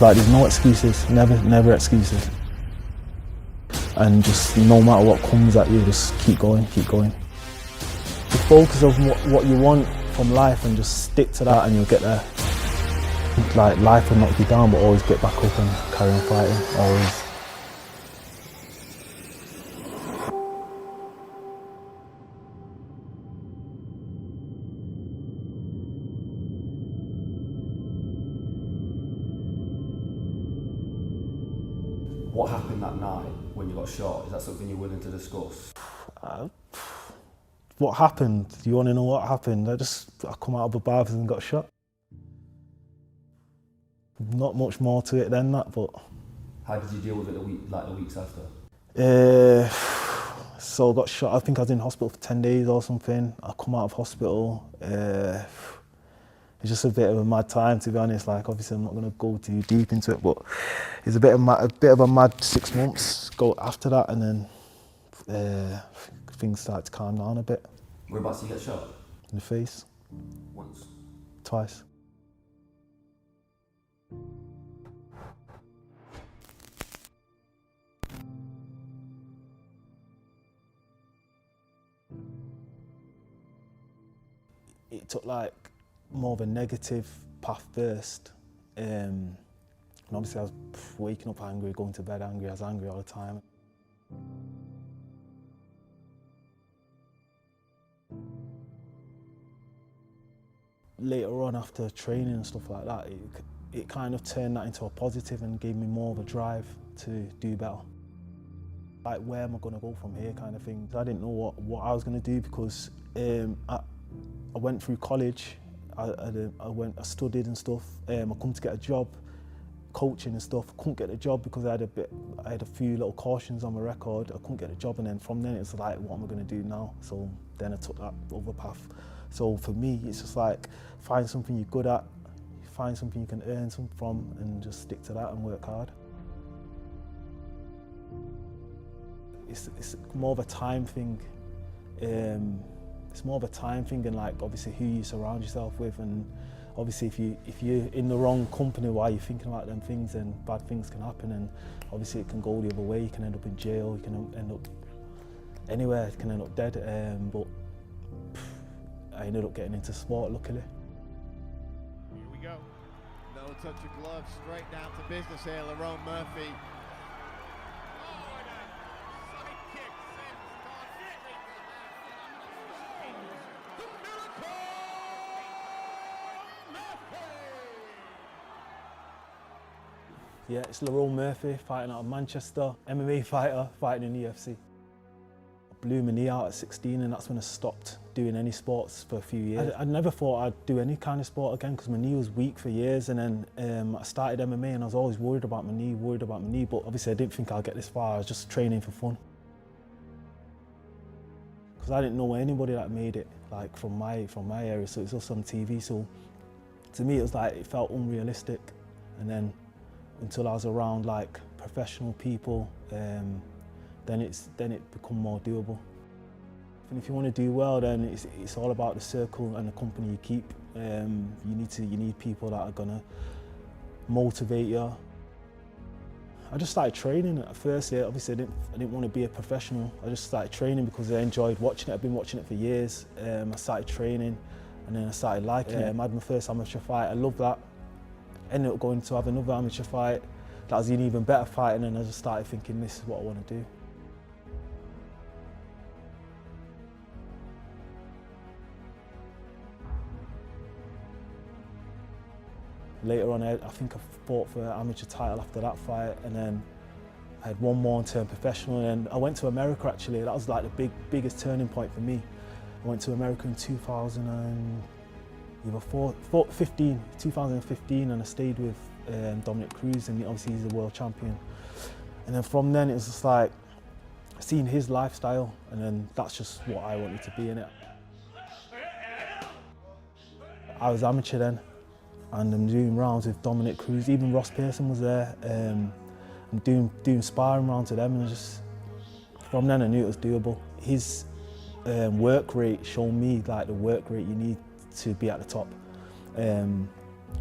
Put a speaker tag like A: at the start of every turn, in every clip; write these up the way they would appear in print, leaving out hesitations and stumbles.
A: Like there's no excuses, never excuses. And just no matter what comes at you, just keep going, keep going. Just focus on what you want from life and just stick to that and you'll get there. Like life will knock you down, but always get back up and carry on fighting, always.
B: What happened that night when you got shot? Is that something you're willing to discuss?
A: What happened? Do you want to know what happened? I come out of a bath and got shot. Not much more to it than that, but...
B: How did you deal with it the weeks after?
A: So I got shot, I think I was in hospital for 10 days or something. I come out of hospital. It's just a bit of a mad time, to be honest. Like, obviously I'm not going to go too deep into it, but it's a bit of a mad 6 months go after that, and then things start to calm down a bit.
B: Whereabouts did you get shot?
A: In the face.
B: Once?
A: Twice. It took like more of a negative path first. And obviously I was waking up angry, going to bed angry, I was angry all the time. Later on, after training and stuff like that, it kind of turned that into a positive and gave me more of a drive to do better. Like, where am I going to go from here kind of thing. I didn't know what I was going to do because I went through college, I studied and stuff, I come to get a job, coaching and stuff. I couldn't get a job because I had a few little cautions on my record. I couldn't get a job, and then from then it's like, what am I going to do now? So then I took that other path. So for me, it's just like, find something you're good at, find something you can earn something from, and just stick to that and work hard. It's more of a time thing. It's more of a time thing, and like obviously who you surround yourself with, and obviously if you're in the wrong company while you're thinking about them things, then bad things can happen, and obviously it can go the other way. You can end up in jail, you can end up anywhere, you can end up dead. But I ended up getting into sport, luckily.
C: Here we go. No touch of gloves, straight down to business here, Lerone Murphy.
A: Yeah, it's Lerone Murphy, fighting out of Manchester, MMA fighter, fighting in the UFC. I blew my knee out at 16, and that's when I stopped doing any sports for a few years. I never thought I'd do any kind of sport again because my knee was weak for years, and then I started MMA and I was always worried about my knee, but obviously I didn't think I'd get this far. I was just training for fun. Because I didn't know anybody that made it, like from my area, so it's just on TV, so to me it was like, it felt unrealistic. And then until I was around like professional people, then it become more doable. And if you want to do well, then it's all about the circle and the company you keep. You need people that are gonna motivate you. I just started training at first. Yeah, obviously I didn't want to be a professional. I just started training because I enjoyed watching it. I've been watching it for years. I started training, and then I started liking it. I had my first amateur fight. I loved that. Ended up going to have another amateur fight. That was an even better fight, and then I just started thinking, this is what I want to do. Later on, I think I fought for an amateur title after that fight, and then I had one more and turned professional, and I went to America actually. That was like the biggest turning point for me. I went to America in 2015, and I stayed with Dominic Cruz, and obviously he's the world champion. And then from then it was just like seeing his lifestyle, and then that's just what I wanted to be in it. I was amateur then, and I'm doing rounds with Dominic Cruz. Even Ross Pearson was there. I'm doing sparring rounds with them, and just from then I knew it was doable. His work rate showed me like the work rate you need to be at the top.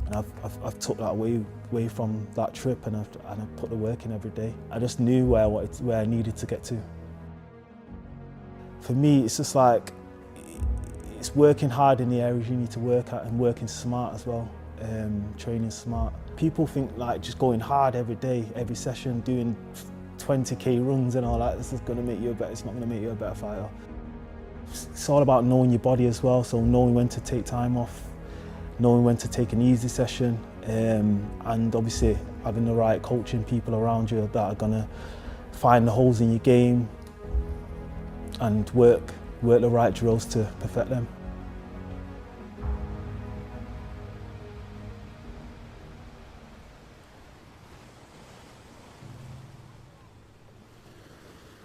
A: And I've took that away from that trip, and I've put the work in every day. I just knew where I needed to get to. For me, it's just like, it's working hard in the areas you need to work at and working smart as well, training smart. People think like just going hard every day, every session, doing 20k runs and all that, this is going to make you a better, it's not going to make you a better fighter. It's all about knowing your body as well, so knowing when to take time off, knowing when to take an easy session, and obviously having the right coaching people around you that are going to find the holes in your game and work the right drills to perfect them.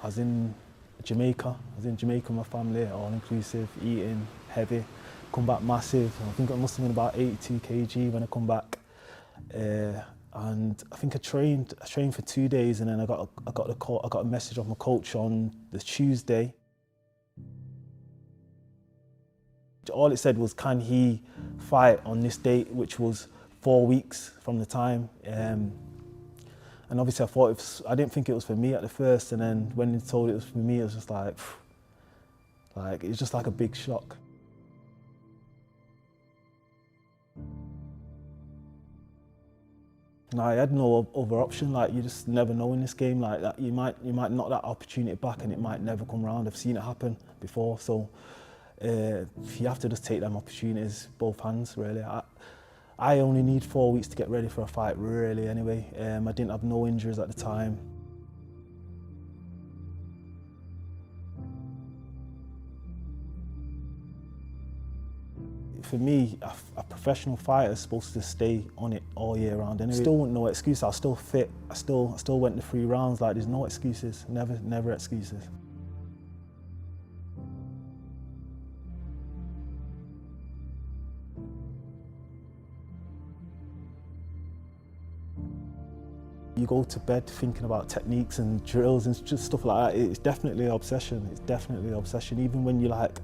A: I was in Jamaica with my family, all inclusive, eating heavy, come back massive. I think I must have been about 82 kg when I come back. And I think I trained for 2 days, and then I got a message off my coach on the Tuesday. All it said was, can he fight on this date, which was 4 weeks from the time. And obviously I didn't think it was for me at the first, and then when he told it was for me, it was just like it was just like a big shock. No, I had no other option. Like, you just never know in this game. Like that, you might knock that opportunity back, and it might never come around. I've seen it happen before, so you have to just take them opportunities, both hands, really. I only need 4 weeks to get ready for a fight, really, anyway. I didn't have no injuries at the time. For me, a professional fighter is supposed to stay on it all year round anyway. Still want no excuse. I was still fit. I still went the 3 rounds. Like, there's no excuses. Never excuses. You go to bed thinking about techniques and drills and just stuff like that. It's definitely an obsession. It's definitely an obsession. Even when you're like,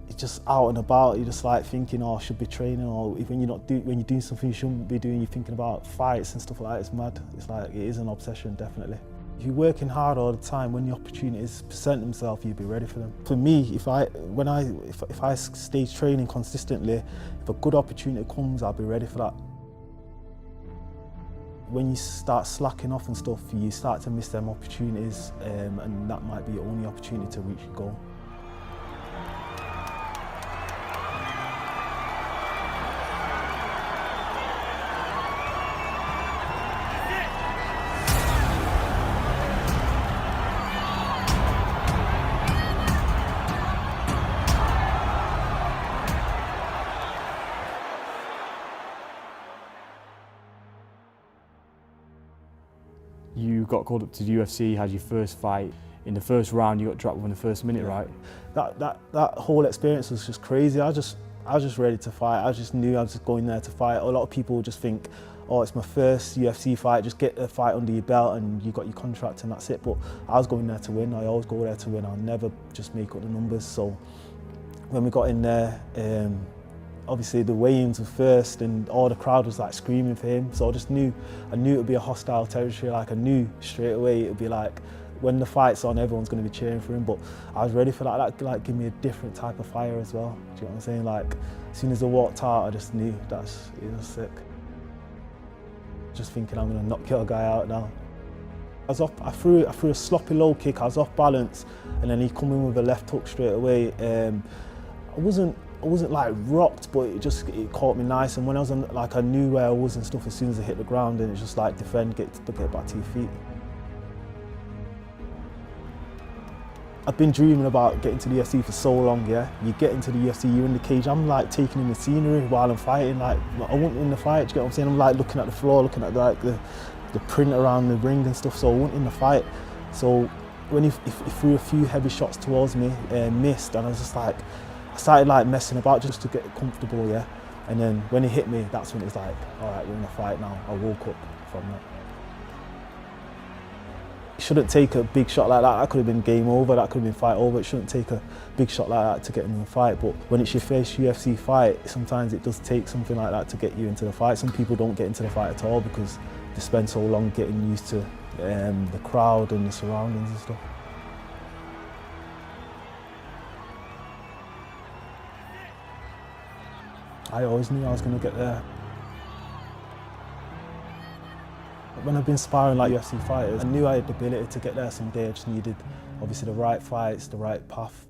A: it's just out and about, you're just like thinking, oh, I should be training, or when you're doing something you shouldn't be doing, you're thinking about fights and stuff like that. It's mad. It's like, it is an obsession, definitely. If you're working hard all the time, when the opportunities present themselves, you'll be ready for them. For me, if I stay training consistently, if a good opportunity comes, I'll be ready for that. When you start slacking off and stuff, you start to miss them opportunities, and that might be your only opportunity to reach your goal.
D: You got called up to the UFC, had your first fight. In the first round, you got dropped within the first minute, right?
A: That whole experience was just crazy. I was just ready to fight. I just knew I was just going there to fight. A lot of people just think, oh, it's my first UFC fight, just get a fight under your belt and you got your contract and that's it. But I was going there to win. I always go there to win. I'll never just make up the numbers. So when we got in there, obviously the weigh-ins were first and all the crowd was like screaming for him. So I knew it would be a hostile territory. Like, I knew straight away it would be like, when the fight's on, everyone's going to be cheering for him. But I was ready for that. That like give me a different type of fire as well. Do you know what I'm saying? Like, as soon as I walked out, I just knew it was sick. Just thinking, I'm going to knock your guy out now. I threw a sloppy low kick. I was off balance, and then he come in with a left hook straight away. I wasn't like rocked, but it caught me nice. And when I was on, like, I knew where I was and stuff as soon as I hit the ground, and it's just like defend, get back to your feet. I've been dreaming about getting to the UFC for so long, yeah. You get into the UFC, you're in the cage, I'm like taking in the scenery while I'm fighting. Like, I wasn't in the fight, do you get what I'm saying? I'm like looking at the floor, looking at like the print around the ring and stuff, so I wasn't in the fight. So when he threw a few heavy shots towards me, missed, and I was just like, I started like messing about just to get comfortable, yeah. And then when he hit me, that's when it was like, all right, we're in a fight now. I woke up from that. shouldn't take a big shot like that. That could have been game over, that could have been fight over. It shouldn't take a big shot like that to get into a fight. But when it's your first UFC fight, sometimes it does take something like that to get you into the fight. Some people don't get into the fight at all because they spend so long getting used to the crowd and the surroundings and stuff. I always knew I was going to get there. When I've been sparring like UFC fighters, I knew I had the ability to get there someday. I just needed, obviously, the right fights, the right path.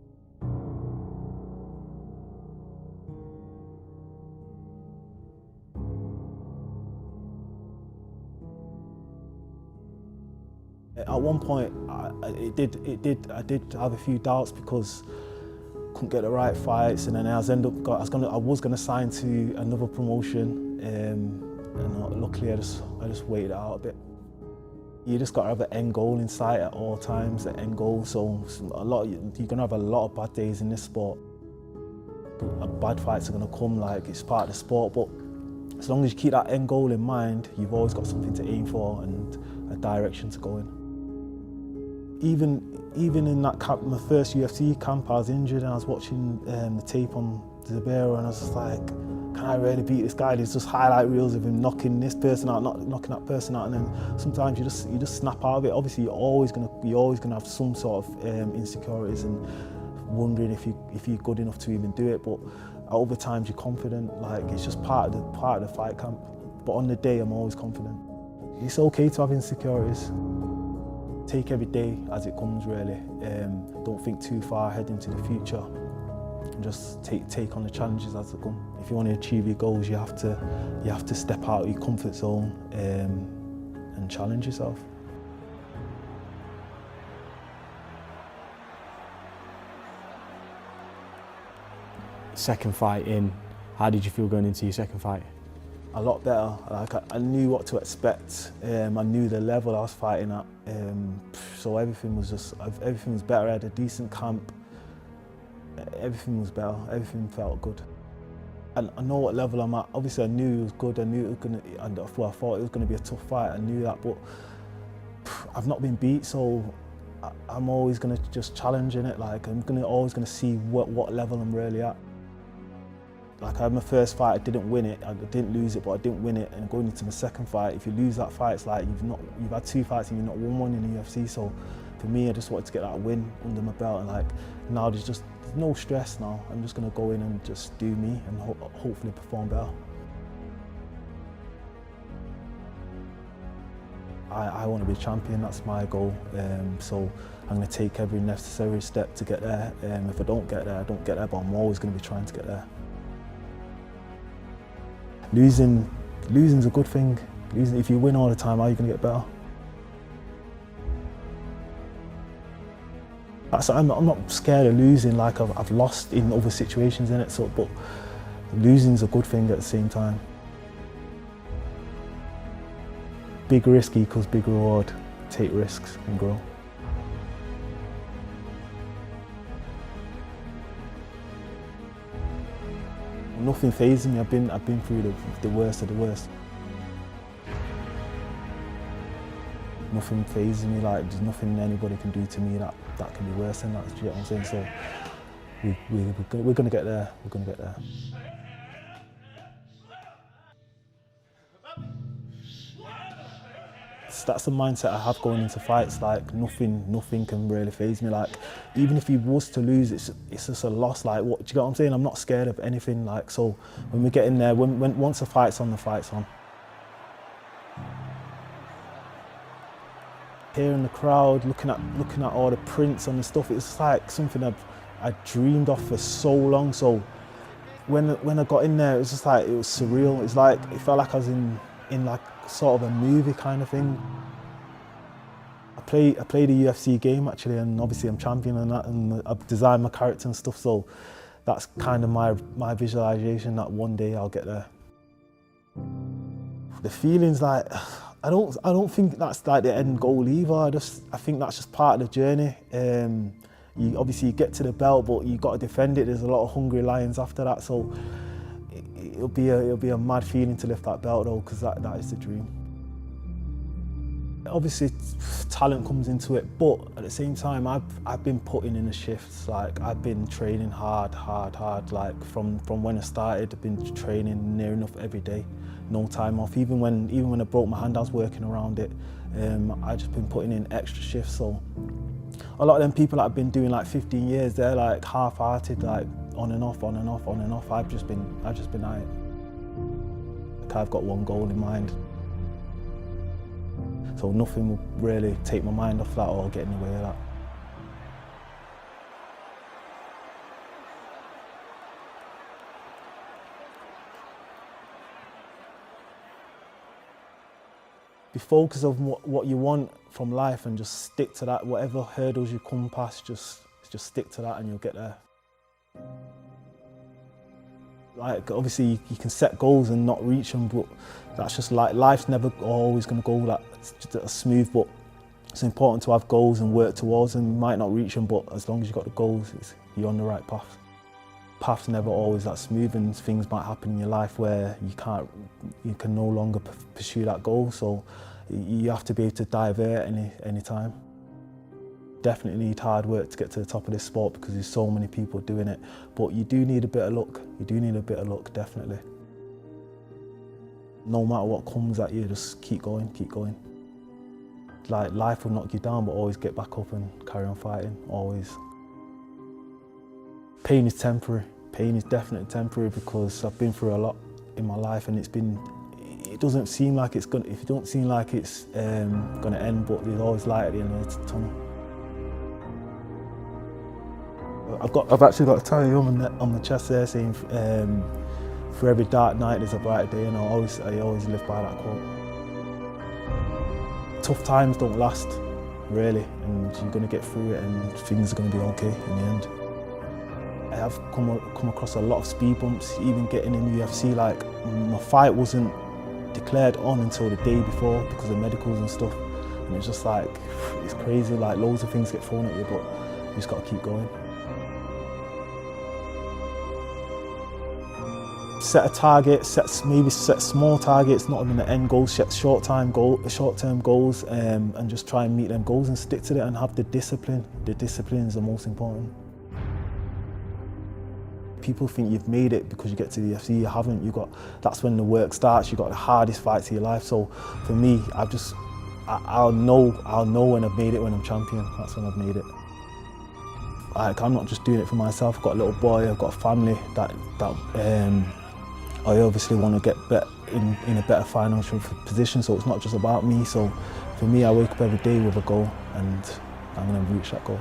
A: At one point, I did have a few doubts because I couldn't get the right fights, and then I was gonna sign to another promotion, and luckily I just waited it out a bit. You just got to have an end goal in sight at all times, the end goal. So you're gonna have a lot of bad days in this sport. Bad fights are gonna come, like it's part of the sport, but as long as you keep that end goal in mind, you've always got something to aim for and a direction to go in. Even in that camp, my first UFC camp, I was injured and I was watching the tape on Zabero, and I was just like, can I really beat this guy? There's just highlight reels of him knocking this person out, knocking that person out, and then sometimes you just snap out of it. Obviously, you're always gonna have some sort of insecurities and wondering if you're good enough to even do it. But at other times you're confident. Like it's just part of the fight camp. But on the day, I'm always confident. It's okay to have insecurities. Take every day as it comes, really. Don't think too far ahead into the future. And just take on the challenges as they come. If you want to achieve your goals, you have to step out of your comfort zone and challenge yourself.
D: Second fight in, how did you feel going into your second fight?
A: A lot better. Like I knew what to expect. I knew the level I was fighting at. So everything was better. I had a decent camp. Everything was better. Everything felt good. And I know what level I'm at. Obviously, I knew it was good. I knew it was gonna. I thought it was gonna be a tough fight. I knew that, but I've not been beat, so I'm always gonna just challenge in it. Like I'm always gonna see what level I'm really at. Like I had my first fight, I didn't win it. I didn't lose it, but I didn't win it. And going into my second fight, if you lose that fight, it's like you've had two fights and you've not won one in the UFC. So for me, I just wanted to get that win under my belt. And like now, there's no stress now. I'm just gonna go in and just do me and hopefully perform better. I want to be a champion. That's my goal. So I'm going to take every necessary step to get there. If I don't get there, I don't get there. But I'm always going to be trying to get there. Losing's a good thing. If you win all the time, how are you going to get better? I'm not scared of losing. Like I've lost in other situations in it. So, but losing's a good thing at the same time. Big risk equals big reward. Take risks and grow. Nothing phases me. I've been through the worst of the worst. Nothing phases me. Like there's nothing anybody can do to me that can be worse than that. Do you get what I'm saying? So we're going to get there. We're going to get there. That's the mindset I have going into fights. Like nothing can really faze me. Like even if he was to lose, it's just a loss. Like what? Do you get what I'm saying? I'm not scared of anything. Like so, when we get in there, once the fight's on, the fight's on. Hearing the crowd, looking at all the prints on the stuff, it's like something I dreamed of for so long. So when I got in there, it was just like it was surreal. It's like it felt like I was in like sort of a movie kind of thing. I played a UFC game actually, and obviously I'm champion and that, and I've designed my character and stuff. So that's kind of my visualization that one day I'll get there. The feelings, like I don't think that's like the end goal either. I think that's just part of the journey. You obviously get to the belt, but you got to defend it. There's a lot of hungry lions after that. So it'll be a mad feeling to lift that belt though, because that is the dream. Obviously, talent comes into it, but at the same time, I've been putting in the shifts. Like, I've been training hard. Like, from when I started, I've been training near enough every day, no time off. Even when I broke my hand, I was working around it. I just been putting in extra shifts. So a lot of them people that have been doing like 15 years, they're like half-hearted, like on and off. I've just been at it. Like, I've got one goal in mind. So nothing will really take my mind off that or get in the way of that. Be focused on what you want from life and just stick to that. Whatever hurdles you come past, just stick to that and you'll get there. Like, obviously you can set goals and not reach them, but that's just like, life's never always going to go that smooth, but it's important to have goals and work towards them. You might not reach them, but as long as you've got the goals, you're on the right path. Path's never always that smooth, and things might happen in your life where you can no longer pursue that goal, so you have to be able to divert any time. Definitely need hard work to get to the top of this sport because there's so many people doing it, but you do need a bit of luck. Definitely. No matter what comes at you, just keep going. Like, life will knock you down, but always get back up and carry on fighting, always. Pain is temporary. Pain is definitely temporary because I've been through a lot in my life, and it doesn't seem like it's gonna end, but there's always light at the end of the tunnel. I've actually got a tattoo on my chest there saying, for every dark night there's a brighter day, and I always live by that quote. Tough times don't last, really, and you're going to get through it and things are going to be okay in the end. I have come across a lot of speed bumps, even getting in the UFC. Like, my fight wasn't declared on until the day before because of medicals and stuff, and it's just like, it's crazy, like loads of things get thrown at you, but you just got to keep going. Set a target, maybe set small targets, not even the end goals, set short-term goals, and just try and meet them goals and stick to it and have the discipline. The discipline is the most important. People think you've made it because you get to the UFC, you haven't. That's when the work starts, you've got the hardest fights of your life. So for me, I'll know when I've made it, when I'm champion. That's when I've made it. Like, I'm not just doing it for myself. I've got a little boy, I've got a family that I obviously want to get in a better financial position, so it's not just about me. So for me, I wake up every day with a goal, and I'm going to reach that goal.